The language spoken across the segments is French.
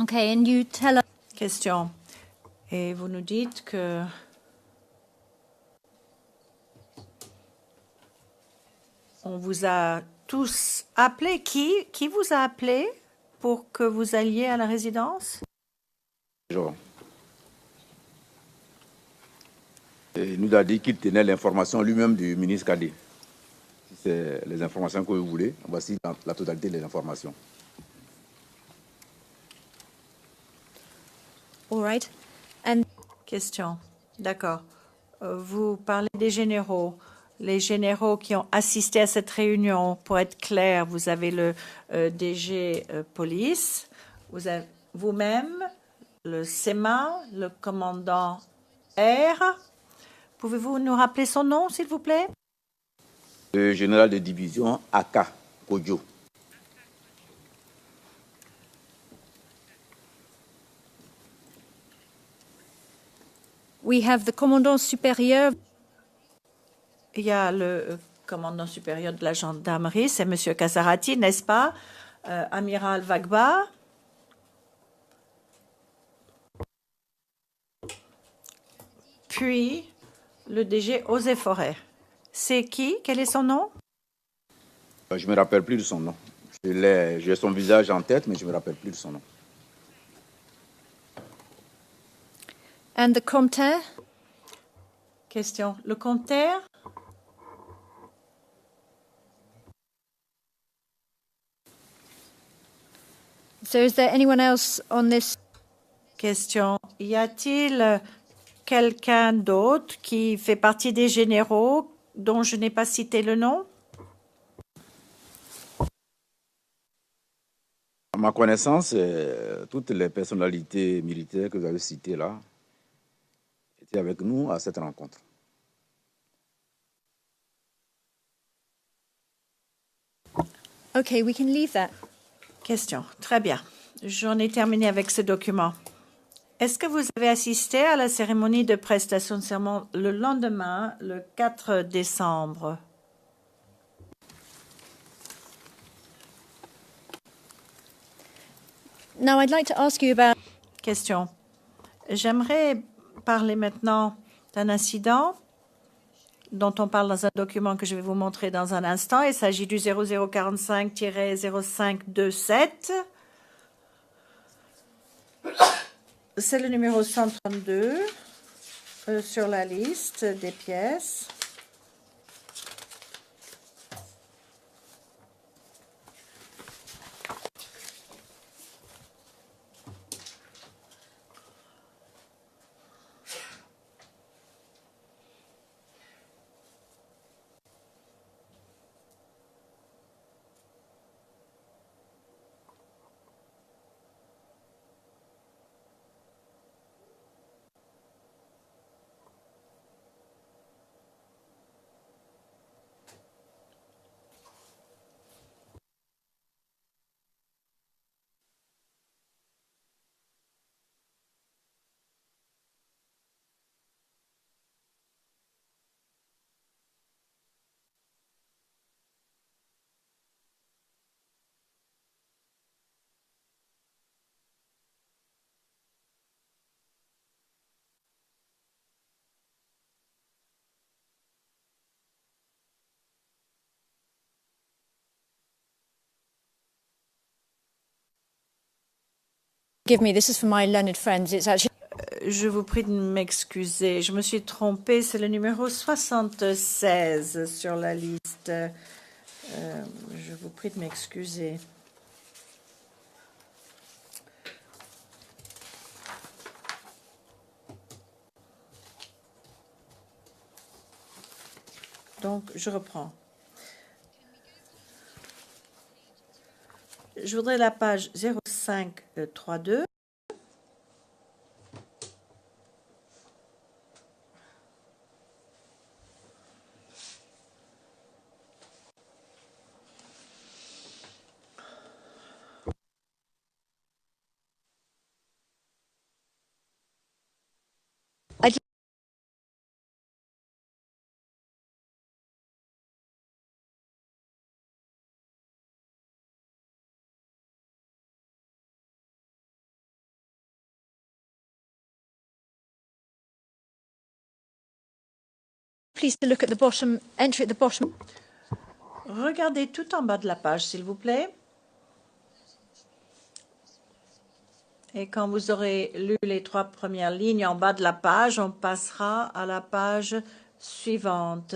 Okay, and you tell us. Question. Et vous nous dites que on vous a tous appelé. Qui vous a appelé pour que vous alliez à la résidence? Genre. Et il nous a dit qu'il tenait l'information lui-même du ministre Kadé. Si c'est les informations que vous voulez, voici la totalité des informations. All right. And Question. D'accord. Vous parlez des généraux. Les généraux qui ont assisté à cette réunion, pour être clair, vous avez le DG police, vous avez vous-même, le SEMA, le commandant R. Pouvez-vous nous rappeler son nom, s'il vous plaît? Le général de division Aka Kodjo. we have the commandant supérieur. Il y a le commandant supérieur de la gendarmerie, c'est M. Kasarati, n'est-ce pas? Amiral Vagba. Puis, le DG Eaux et Forêts. C'est qui? Quel est son nom? Je ne me rappelle plus de son nom. J'ai son visage en tête, mais je ne me rappelle plus de son nom. And the compteur. Question. Le compteur? So is there anyone else on this? Question. Y a-t-il quelqu'un d'autre qui fait partie des généraux dont je n'ai pas cité le nom? À ma connaissance, toutes les personnalités militaires que vous avez citées là étaient avec nous à cette rencontre. Okay, we can leave that. Question. Très bien. J'en ai terminé avec ce document. Est-ce que vous avez assisté à la cérémonie de prestation de serment le lendemain, le 4 décembre? Now I'd like to ask you about. Question. J'aimerais parler maintenant d'un incident dont on parle dans un document que je vais vous montrer dans un instant. Il s'agit du 0045-0527. C'est le numéro 132 sur la liste des pièces. Give me, this is for my learned friends. It's actually. Je vous prie de m'excuser. Je me suis trompée. C'est le numéro 76 sur la liste. Je vous prie de m'excuser. Donc, je reprends. Je voudrais la page 0532. Please to look at the bottom entry at the bottom. Regardez tout en bas de la page, s'il vous plaît. Et quand vous aurez lu les 3 premières lignes en bas de la page, on passera à la page suivante.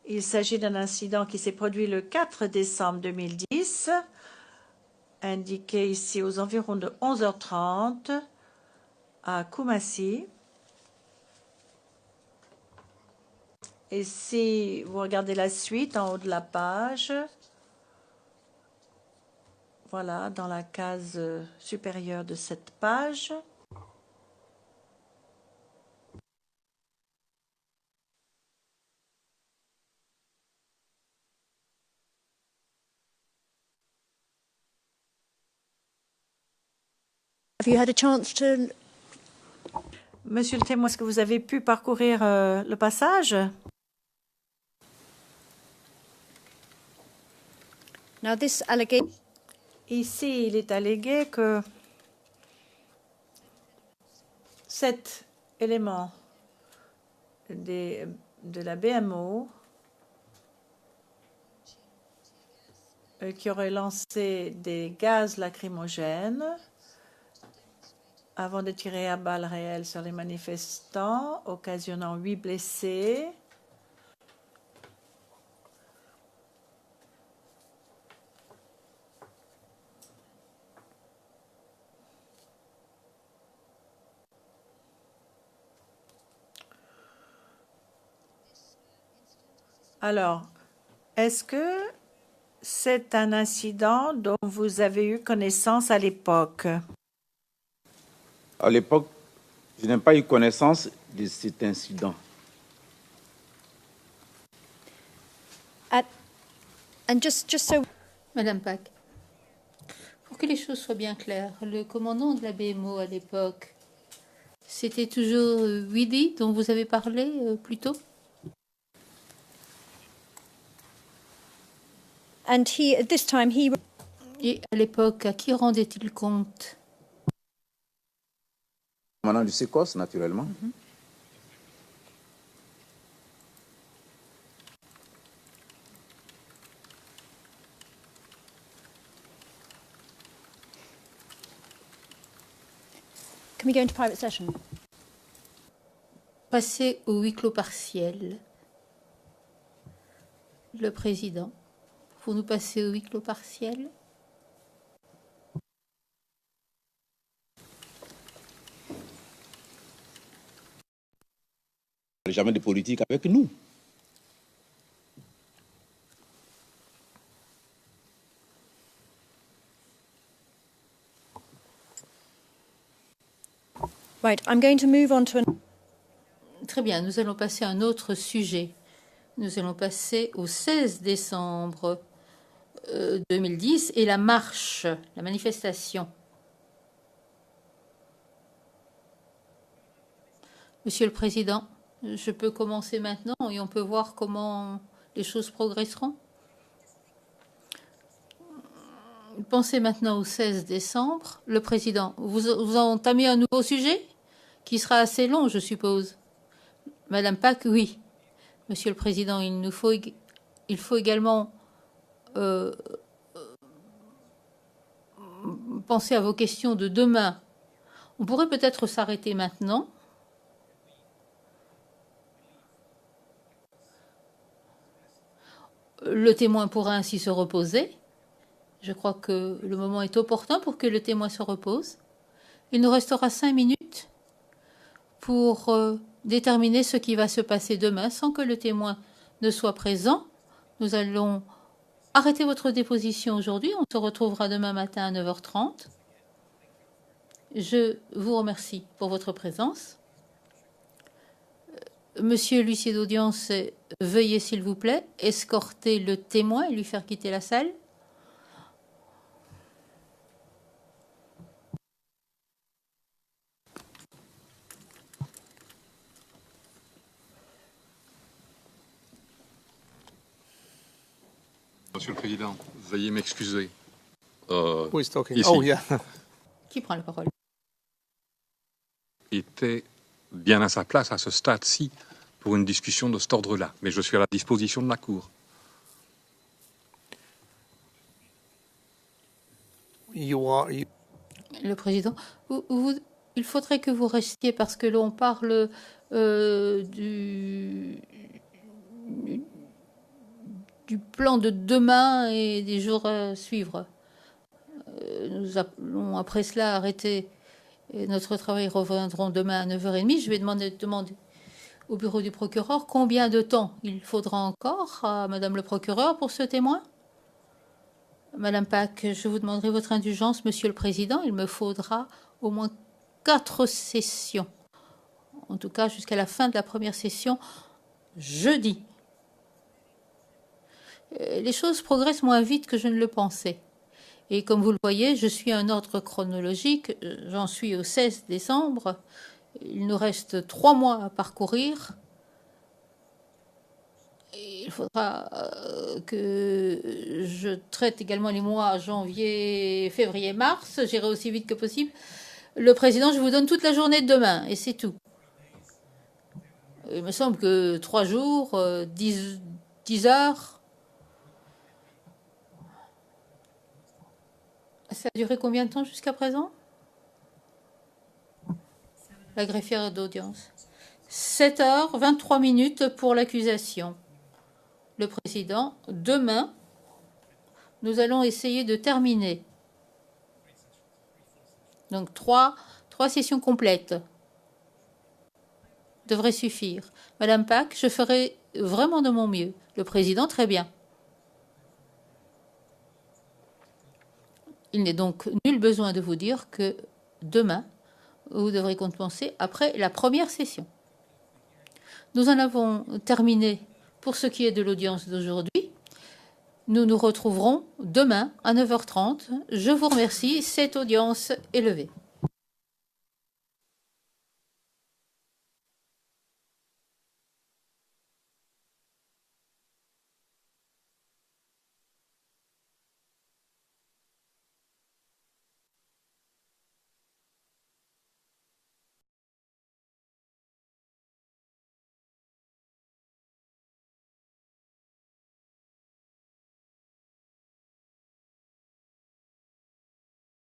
Il s'agit d'un incident qui s'est produit le 4 décembre 2010, indiqué ici aux environs de 11h30 à Kumasi. Et si vous regardez la suite en haut de la page, voilà, dans la case supérieure de cette page, Have you had a chance to... Monsieur le témoin, est-ce que vous avez pu parcourir le passage? Now this allegation Ici, il est allégué que cet élément de la BMO qui aurait lancé des gaz lacrymogènes avant de tirer à balles réelles sur les manifestants, occasionnant 8 blessés. Alors, est-ce que c'est un incident dont vous avez eu connaissance à l'époque? À l'époque, je n'ai pas eu connaissance de cet incident. and just so Madame Pack, pour que les choses soient bien claires, le commandant de la BMO à l'époque, c'était toujours Widi dont vous avez parlé plus tôt? and he at this time he Et à l'époque, à qui rendait-il compte? Commandant du SECOS, naturellement. can we go into private session? Passer au huis clos partiel. Le président, pour nous passer au huis clos partiel. Jamais de politique avec nous. Right, I'm going to move on to Très bien, nous allons passer à un autre sujet. Nous allons passer au 16 décembre 2010 et la marche, la manifestation. Monsieur le Président, je peux commencer maintenant et on peut voir comment les choses progresseront. Pensez maintenant au 16 décembre. Le Président, vous entamez un nouveau sujet qui sera assez long, je suppose. Madame Pack, oui. Monsieur le Président, il faut également penser à vos questions de demain. On pourrait peut-être s'arrêter maintenant. Le témoin pourra ainsi se reposer. Je crois que le moment est opportun pour que le témoin se repose. Il nous restera 5 minutes pour déterminer ce qui va se passer demain sans que le témoin ne soit présent. Nous allons arrêter votre déposition aujourd'hui. On se retrouvera demain matin à 9h30. Je vous remercie pour votre présence. Monsieur l'huissier d'audience, veuillez s'il vous plaît escorter le témoin et lui faire quitter la salle. Monsieur le Président, veuillez m'excuser. Who is talking? Ici. Oh, yeah. Qui prend la parole? Était bien à sa place à ce stade-ci pour une discussion de cet ordre-là. Mais je suis à la disposition de la Cour. Le président, il faudrait que vous restiez parce que l'on parle du plan de demain et des jours à suivre. Nous allons après cela arrêter notre travail. Reviendrons demain à 9h30. Je vais demander au bureau du procureur combien de temps il faudra encore à Madame le procureur pour ce témoin. Madame Pack, je vous demanderai votre indulgence, Monsieur le Président. Il me faudra au moins 4 sessions. En tout cas, jusqu'à la fin de la première session, jeudi. Les choses progressent moins vite que je ne le pensais. Et comme vous le voyez, je suis un ordre chronologique. J'en suis au 16 décembre. Il nous reste 3 mois à parcourir. Il faudra que je traite également les mois janvier, février, mars. J'irai aussi vite que possible. Le président, je vous donne toute la journée de demain, et c'est tout. Il me semble que 3 jours, 10 heures. Ça a duré combien de temps jusqu'à présent? La greffière d'audience. 7 heures, 23 minutes pour l'accusation. Le président, demain, nous allons essayer de terminer. Donc, 3 sessions complètes devraient suffire. Madame Pack, je ferai vraiment de mon mieux. Le président, très bien. Il n'est donc nul besoin de vous dire que demain, vous devrez compenser après la première session. Nous en avons terminé pour ce qui est de l'audience d'aujourd'hui. Nous nous retrouverons demain à 9h30. Je vous remercie. Cette audience est levée.